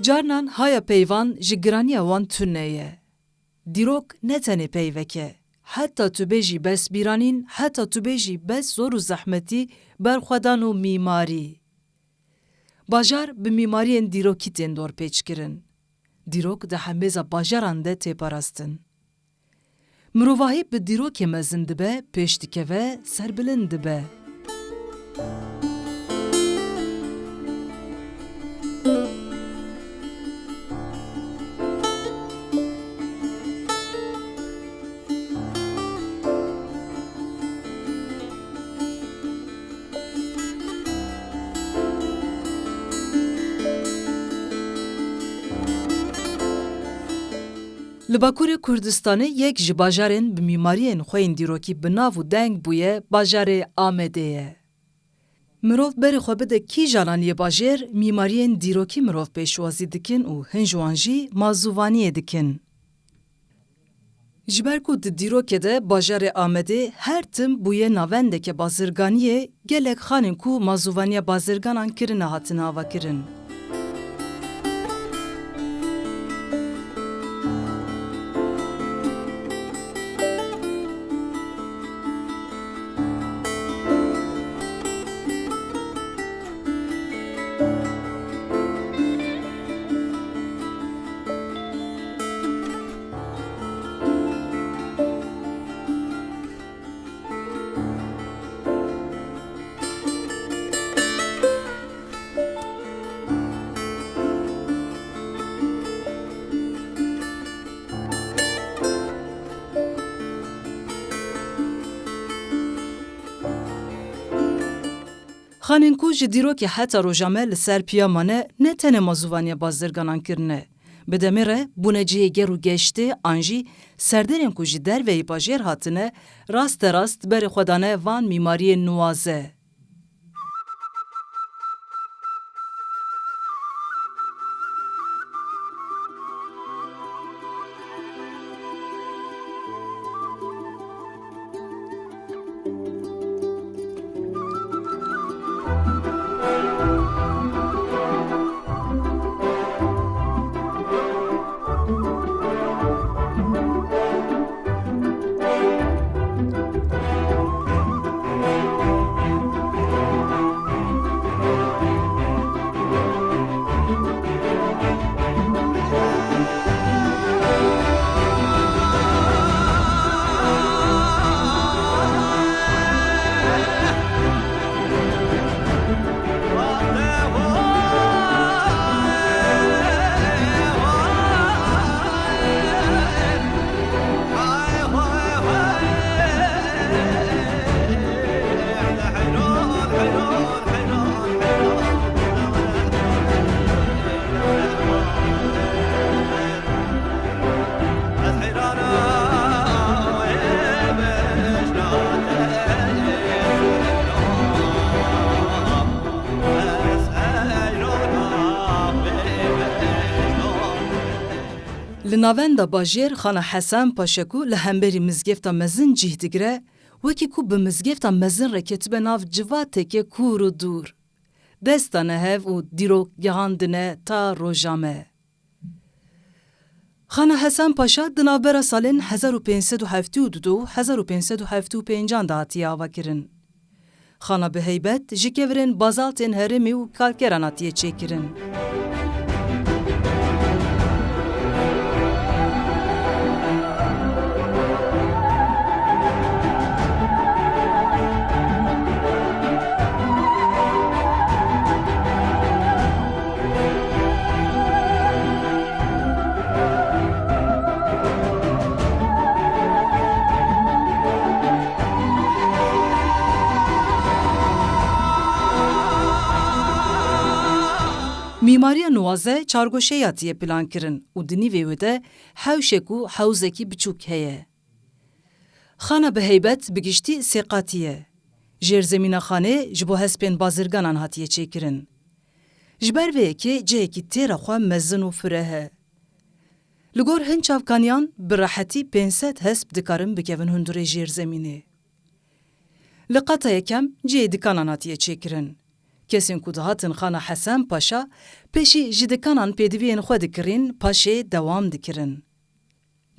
Carnan haya peyvan ji giraniya wan tune ye. Dîrok ne tenê peyveke. Heta tu bêjî besbîranîn, heta tu bêjî bes zor û zehmetî, berxwedan û mîmarî. Bajar bi mîmariyên dîrokî tên dorpêçkirin. Dîrok di hemêza bajaran de têparastin. Mirovahî bi dîrokê mezin dibe, pêş dikeve, serbilind dibe. Li Bakurê Kurdistanê yek ji bajarên bi mîmariyên xwe yên dîrokî bi nav û deng bûye bajarê Amedê ye. Mirov berê xwe bide kîjanan yê bajêr mîmariyên dîrokî mirov pêşwazî dikin û hin ji wan jî mazûvaniyê dikin. Ji ber ku di dîrokê de bajarê Amedê her tim bûye navendeke bazirganiyê, gelek xanên ku mazûvaniya bazirganan kirine hatine avakirin. Xanên ku ji dîrokê heta rojame li ser piyamane ne tene mazûvaniya bazirganan kirine. Bi demê re bûne cihê ger û geştê an jî serderên ku ji derveyî bajêr hatine rasterast berê xwe dane van mîmariyên nuwaze. Li navenda bajêr xana Hesan Paşa li hemberî mizgefta mezin cih digire, wekî ku bi mizgefta mezin re ketibê nav civateke kûr û dûr. Desta nehev û dîrok gihandine ta rojame. Xana Hesan Paşa di navbera salên 1572 1575 de hatiye avakirin. Xana bi heybet ji kevirên bazaltên herêmê û kalkeran hatiye çêkirin. Mîmariya nuwaze çargoşeyê hatiye plankirin û di nîvê wê de hewşek û hewzekî biçûk heye. Xana bi heybet bi giştî sêqatî ye. Jêrzemîna xanê ji bo hespên bazirganan hatiye çêkirin. Ji ber vê yekê cihekî têra xwe mezin û fireh e. Li gor hin çavkaniyan bi rehetî 500 hesp dikarin bikevin hundirê jêrzemînê. Li qeta yekem cihê dikanan hatiye çêkirin. Kesên ku dihatin Xana Hesen Paşa, pêşî ji dikanan pêdiviyên xwe dikirin, paşê dewam dikirin.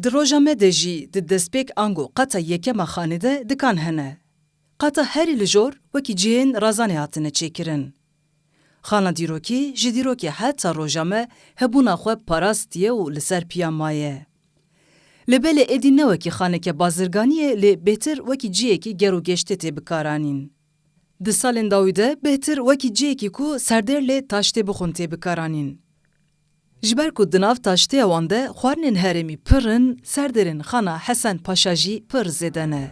Di roja me de jî di destpêk ango qeta yekema xanê de dikan hene. Qeta herî li jor wekî cihên razanê hatine çêkirin. Xana dîrokî ji dîrokê heta roja me hebûna xwe parastiye û li ser piya maye. Li belê êdî ne wekî xaneke bazirganiyê lê bêtir wekî ciyekî ger û geştê tê bikaranîn. Di salên dawî de bêtir wekî ciyekî ku serdêr lê taştê bixwin tê bikaranîn. Ji ber ku di nav taştêya wan de xwarinên herêmî pir in, serdêrên Xana Hesen Paşa jî pir zêde ne.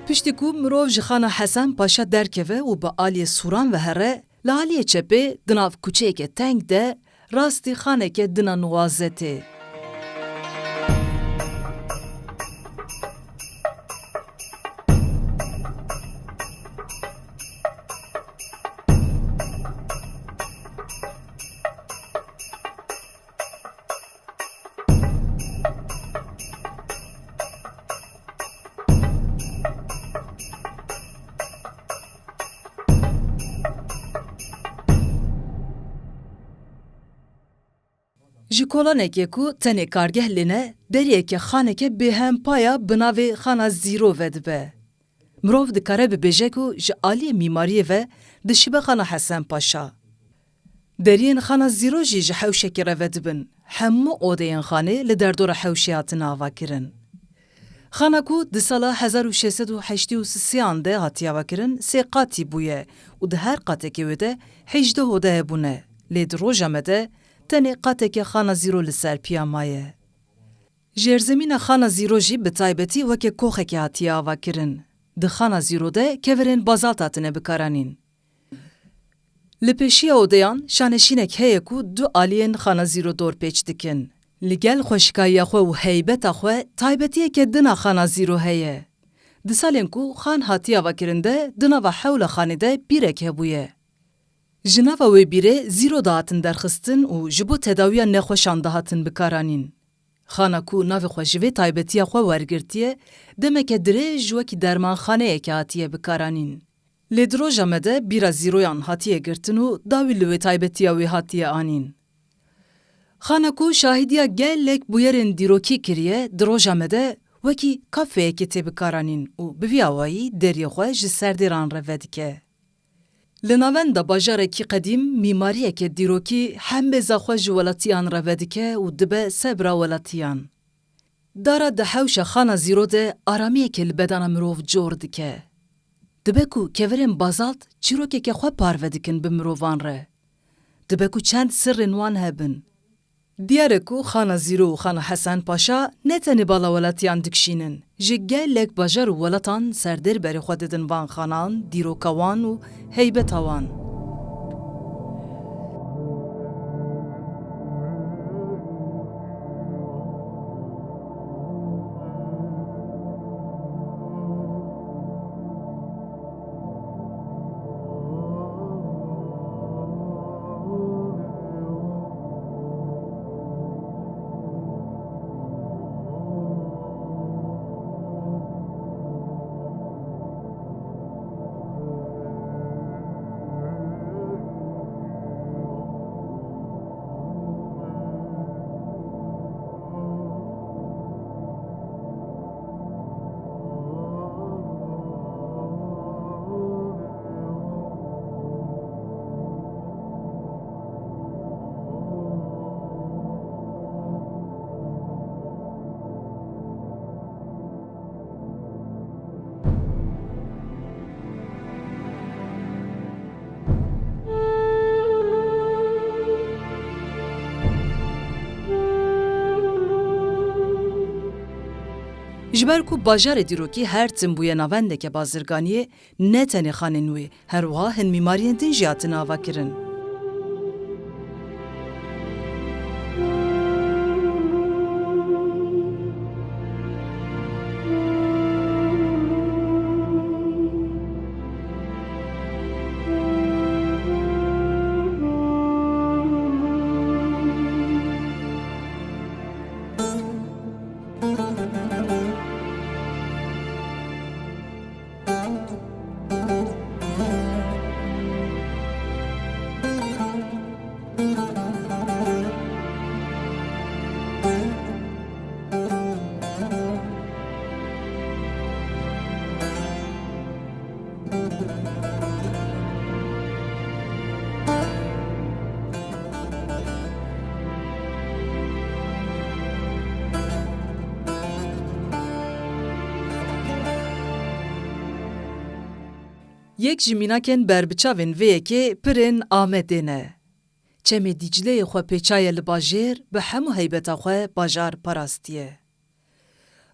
Piştî ku mirov ji Xana Hesen Paşa derkeve û bi aliyê sûran ve here, li aliyê çepê di nav kuçeyeke teng de rastî xaneke dina nuwaze tê. Ji kolanekê ku tenê kargeh lêne, deriyeke xaneke bêhempaya bi navê Xana Zîro vedibe. Mirov dikare bibêje ku ji aliyê mîmariyê ve dişibe Xana Hesen Paşa. Deriyên Xana Zîro jî ji hewşekê re vedibin. Hemû odeyên xanê li derdora hewşê hatin avakirin. Xana ku di sala 1683 de hatiye avakirin, sê qatî bûye û di her qatekê wê de 18 ode hebûne. Lê di roja me de tenê qateke Xana Zîro li ser piya maye. Jêrzemîna Xana Zîro jî bi taybetî weke koxekê hatiye avakirin. Di Xana Zîro de keverên bazalt hatine bikaranîn. Li pêşiya odeyan şaneşînek heye ku du aliyên Xana Zîro dorpêç dikin. Li gel xweşikayiya xwe û heybeta xwe taybetiyeke dina Xana Zîro heye. Di salên ku xan hatiye avakirin de di nava hewla xanê de bîrek hebûye. Ji nava wê bîrê zîro dahatin derxistin û ji bo tedawiya nexweşan dahatin bikaranîn. Xana ku navê xwe ji vê taybetiya xwe wergirtiye, demeke dirêj wekî dermanxaneyeke hatiye bikaranîn. Lê di roja me de bîra zîroyan hatiye girtin û dawî li wê taybetiya wê hatiye anîn. Xana ku şahidiya gelek bûyerên dîrokî kiriye, di roja me de wekî kafeyekê tê bikaranîn û bi vî awayî deriyê xwe ji serdêran re vedike. Li navenda bajarekî qedîm mîmariyeke dîrokî hembêza xwe ji welatiyan re vedike û dibe sebra welatiyan. Dara di hewşa Xana Zîro de aramiyekê li bedana mirov cor dike. Dibe ku keverên bazalt çîrokeke xwe parve dikin bi mirovan re. Dibe ku çend sirrên wan hebin. Diyar e ku Xana Zîro û Xana Hesen Paşa ne tenê bala welatiyan dikşînin, ji gelek bajar û welatan serdêr berê xwe didin van xanan, dîroka wan û heybeta wan. Ji ber ku bajarê dîrokî her tim bûye navendeke bazirganiyê, ne tenê xanên wê, her wiha hin mîmariyên din jî hatin avakirin. Yek ji mînakên berbiçavên vê yekê pirên Amedê ne. Çemê Dîcleyê xwe pêçaye li bajêr, bi hemû heybeta xwe bajar parastiye.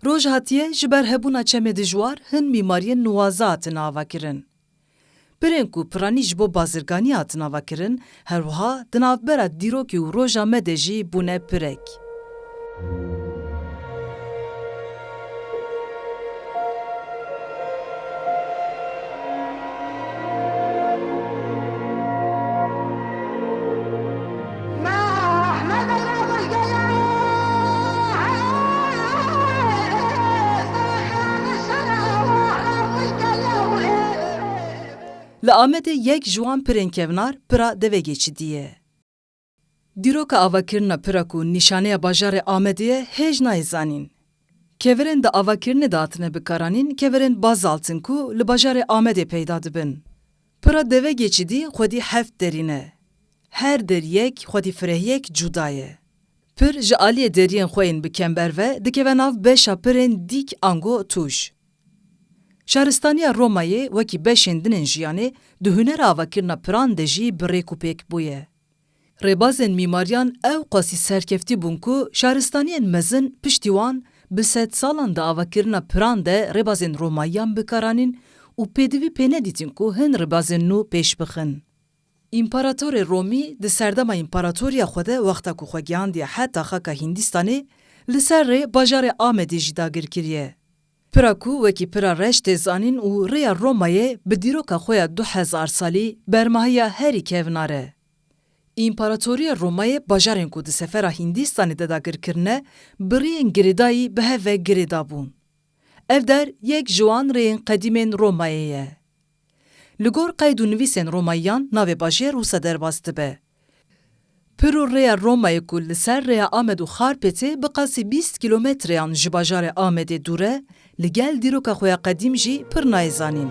Roj hatiye ji ber hebûna çemê dijwar hin mîmariyên nuwaze hatin avakirin. Pirên ku piranî ji bo bazirganî hatin avakirin, her wiha di navbera dîrokê û roja me de jî bûne pirek. Li Amedê yek ji wan pirên kevnar pira devegêçidî ye. Dîroka avakirina pira ku nîşaneya bajarê Amedê ye hêj nayêzanîn. Kevirên di avakirinê de hatine bikaranîn, kevirên bazaltın ku li bajarê Amedê peyda dibin. Pira devegêçidî xwedî heft derî ne. Her deriyek xwedî firehyek cuda ye. Pir ji aliyê deriyên xwe yên bi kemberve dikeve nav beşa pirên dîk ango tûj. Şaristaniya Romayê wekî beşên dinên jiyanê di hunera avakirina piran de jî bi rêk û pêk bûye. Rêbazên mîmariyan ew qasî serkeftî bûn ku şaristaniyên mezin piştî wan bi sed salan di avakirina piran de rêbazên Romayiyan bikaranîn û pêdivî pê nedîtin ku hin rêbazên nû pêş bixin. İmparatorê Romî di serdema împaratoriya xwe de wexta ku xwe gihandiye heta xaka Hîndistanê li ser rê bajarê Amedê jî dagir kiriye. Pira ku wekî pira reş tê zanîn û rêya Romayê bi dîroka xwe ya 2000 salî bermahiya herî kevnar e. İmparatoriya Romayê bajarên ku di sefera Hîndistanê de dagirkirine bi rêyên girêdayî bi hev ve girêda bûn. Ev der yek ji wan rêyên qedîmên Romayê ye. Li gor qeyd û nivîsên Romayiyan navê bajêr wisa derbas dibe. Pir û rêya Romayê ku li ser rêya Amed û Xarpêtê bi qasî 20 kilometreyan ji bajarê Amedê dûr e, li gel dîroka xwe ya qedîm jî pir nayêzanîn.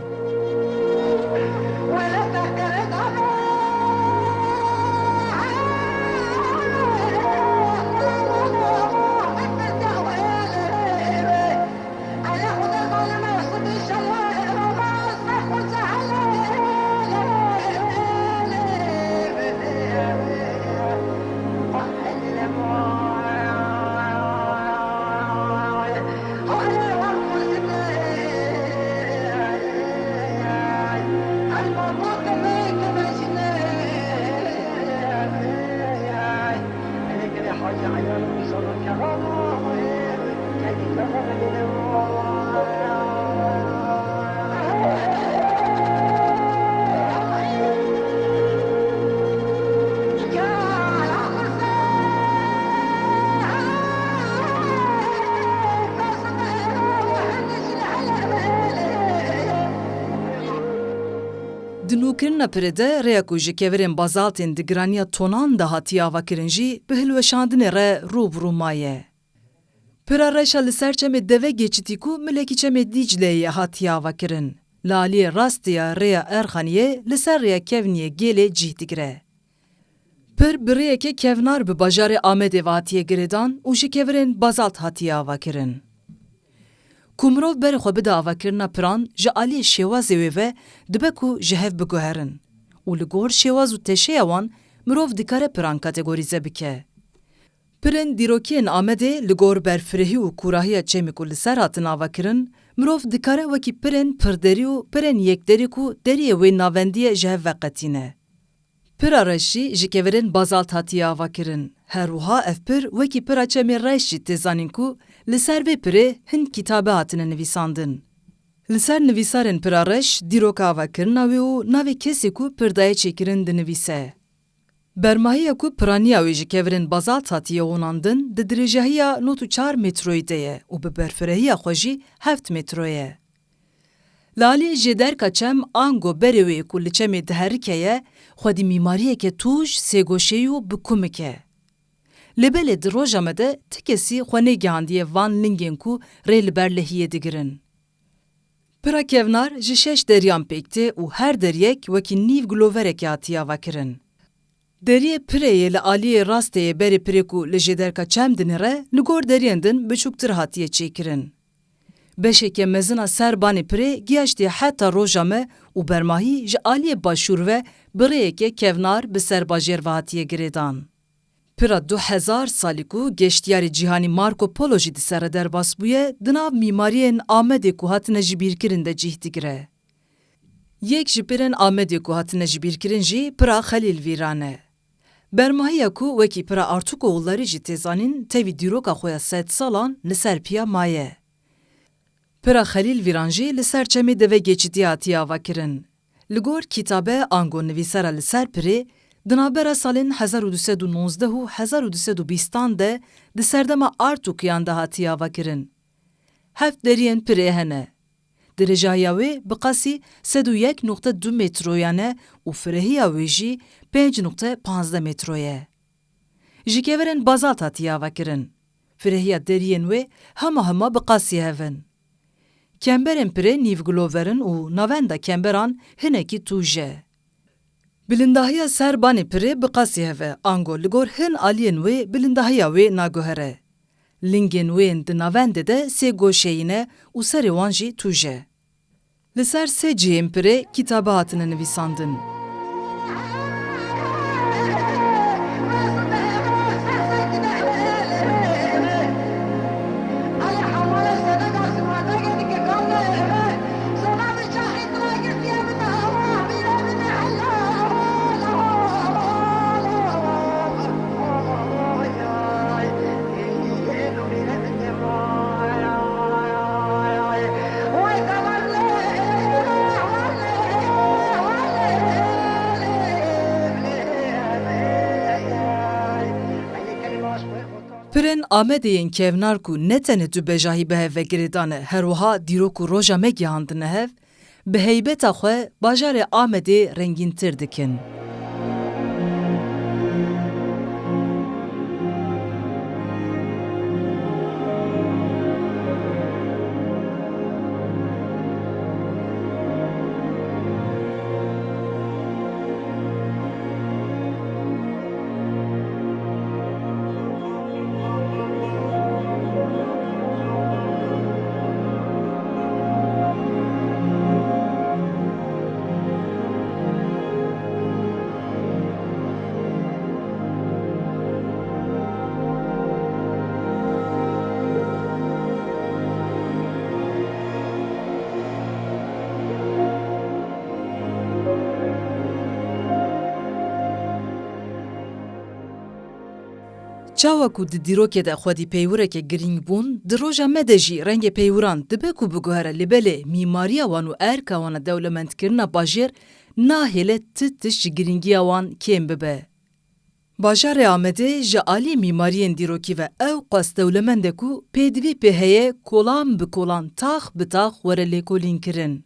Di nûkirina pirê de rêya ku ji kevirên bazaltên digiraniya tonan de hatiye avakirin jî bi hilweşandinê re rûbirû maye. Pira reşa li ser çemê deve geçîtî ku milekî çemê Dîcleyê hatiye avakirin. Li aliyê rastiya rêya Erxaniyê li ser rêya kevniyê gelê cih digire. Pir bi rêyekê kevnar bi bajarê Amedê ve hatiye girêdan û ji kevirên bazalt hatiye avakirin. Ku mirov berê xwe bide avakirina piran ji aliyê şêwazê wê ve dibe ku ji hev biguherin û li gor şêwaz û teşeya wan mirov dikare piran kategorîze bike. Pirên dîrokiyên Amedê li gor berfirehî û kurahiya çemê ku li ser hatin avakirin, mirov dikare wekî pirên pirderî û pirên yekderî ku deriyê wê navendiyê ji hev veqetîne. Pira reş jî ji kevirên bazalt hatiye avakirin. Herwiha ev pir wekî pira çemê reş jî tê zanîn ku li ser vê pirê hin kîtabe hatine nivîsandin. Li ser nivîsarên pira reş dîroka avakirina wê û navê kesê ku pirdayê çêkirin dinivîse. Bermahiya ku piraniya wê ji kevirên bazalt hatiye onandin, di dirêjehiya 94 metroyê de ye û bi berfirehiya xwe jî 7 metro ye. Li aliyê ji derka çem ango berê wê ku li çemê diherike ye, xwedî mîmariyeke tûj, sêgoşeyî û bi kumik e. Li belê di roja me de ti kesî xwe nêgihandiye van lingên ku rê li ber lehiyê digirin. Pira kevnar ji 6 deryan pêk tê û her deryek wekî nîv giloverekê hatiye avakirin. Deriyê pireyê li aliyê rastê yê berê pirê ku li jêderka çem dinire, li gor deriyên din biçûktir hatiye çêkirin. Beşeke mezina ser banê pirê giyaştiye heta roja me û bermahî ji aliyê başûr ve birêyeke kevnar bi ser bajêr ve hatiye girêdan. Pira 2000 salî ku geştiyarê cîhanî Marco Polo jî di ser derbas bûye, di nav mîmariyên Amedê ku hatine ji bîrkirin de cih digire. Yek ji pirên Amedê ku hatine ji bîrkirin jî pira Xelîl Vîran e. Bermahiya ku wekî pira Artuk oğullarî jî tê zanîn, tevî dîroka xwe ya 100 salan li ser piya maye. Pira Xelîl Vîran jî li ser çemê deve geçîtî hatiye avakirin. Li gor kîtabe ango nivîsara li ser pirê, di navbera salên 1219 û 1220 de di serdema Artukiyan de hatiye avakirin. Heft deriyên pirê hene. Dirêjehiya wê bi qasî 101.2 metroyan e û firehiya wê jî 5.15 metro ye. Ji kevirên bazalt hatiye avakirin. Firehiya deriyên wê hema bi qasî hevin. Kemberên pirê nîvgiloverin û navenda kemberan hinekî tûj e. Bilindahiya ser banê pirê bi qasî heve, ango li gor hin aliyên wê bilindahiya wê naguhere. Lingên wên di navendê de sê goşeyî ne û serê wan jî tûj e. Li ser sê cihên pirê kîtabe hatine nivîsandin. Pirên Amedeyên kevnar ku ne tenê tu bejahî bi hev vegirêdan e, herwiha dîrok û roja me gihandine hev, bi heybeta xwe bajarê Amedê rengîntir dikin. Çawa ku di dîrokê de xwedî peywireke girîng bûn, di roja me de jî rengê peywiran dibe ku biguhere li belê mîmariya wan û erka wan a dewlemendkirina bajêr nahêle ti tiş ji girîngiya wan kêm bibe. Bajarê Amedê ji aliyê mîmariyên dîrokî ve ew qas dewlemend e ku pêdivî pê heye kolan bi kolan tax bi tax were lêkolînkirin.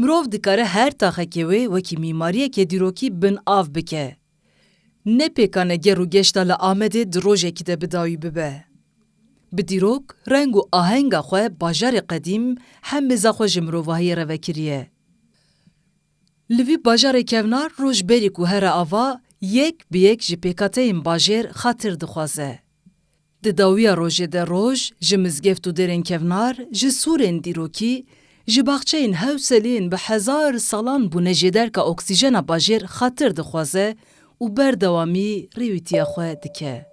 Mirov dikare her taxekê wê wekî mîmariyekê dîrokî bin av bike. Ne pêkane ger û geşta li Amedê di rojekî de bidawî bibe. Bi dîrok, reng û ahenga xwe bajarê qedîm hemêza xwe ji mirovahiyê re vekiriye. Li vî bajarê kevnar rojberî ku here ava, yek bi yek ji pêkateyên bajêr xatir dixwaze. Di dawiya rojê de roj, ji mizgeft û derên kevnar, ji sûrên dîrokî, Ji baxçeyên hewselên bi hezar salan bûne jê derka oksîjena bajêr xatir dixwaze û berdewamî rêwîtiya xwe dike.